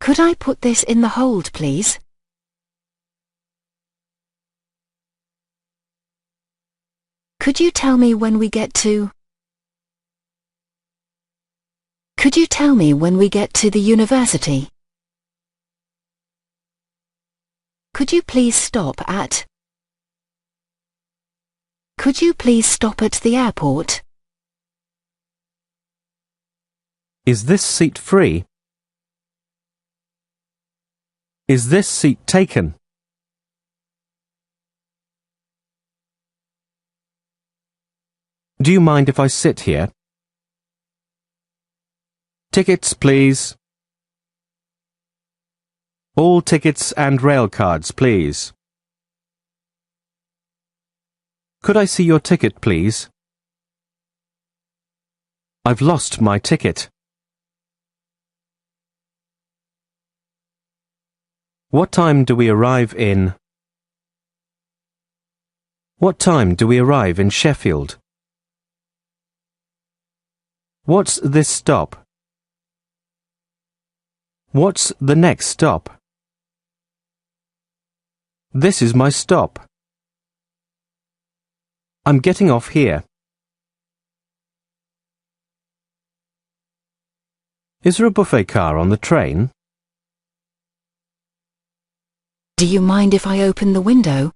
Could I put this in the hold, please? Could you tell me when we get to... Could you tell me when we get to the university? Could you please stop at? Could you please stop at the airport? Is this seat free? Is this seat taken? Do you mind if I sit here? Tickets, please. All tickets and rail cards, please. Could I see your ticket, please? I've lost my ticket. What time do we arrive in? What time do we arrive in Sheffield? What's this stop? What's the next stop? This is my stop. I'm getting off here. Is there a buffet car on the train? Do you mind if I open the window?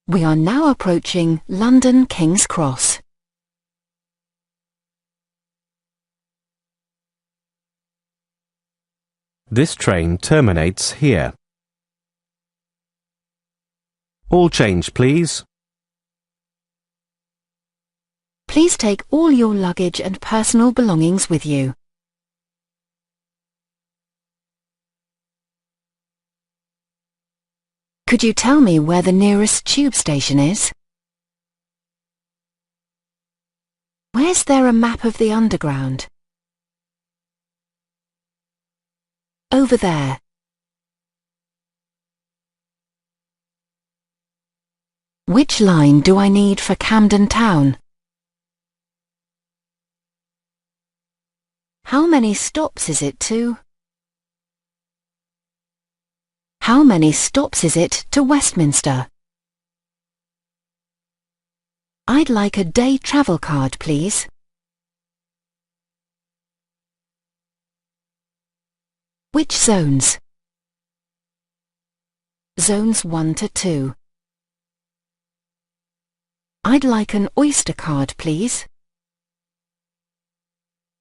We are now approaching London King's Cross. This train terminates here. All change, please. Please take all your luggage and personal belongings with you. Could you tell me where the nearest tube station is? Where's there a map of the Underground? Over there. Which line do I need for Camden Town? How many stops is it to? How many stops is it to Westminster? I'd like a day travel card, please. Which zones? Zones 1 to 2. I'd like an Oyster card, please.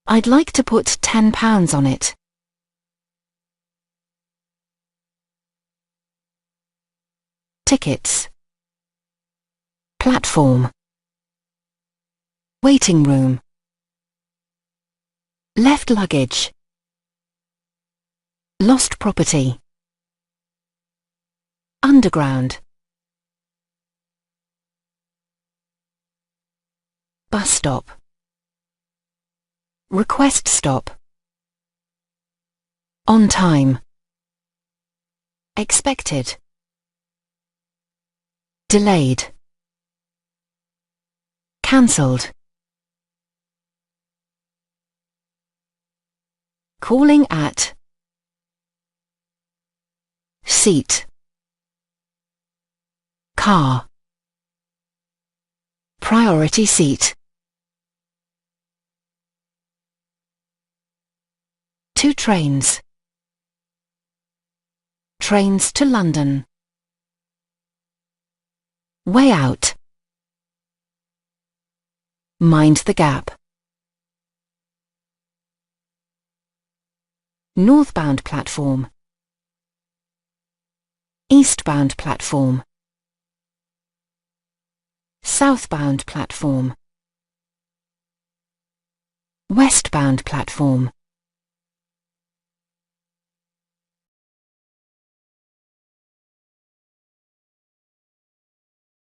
I'd like to put £10 on it. Tickets. Platform. Waiting room. Left luggage. Lost property. Underground. Bus stop. Request stop. On time. Expected. Delayed. Cancelled. Calling at. Seat. Car. Priority seat. 2 trains. Trains to London. Way out. Mind the gap. Northbound platform. Eastbound platform. Southbound platform. Westbound platform.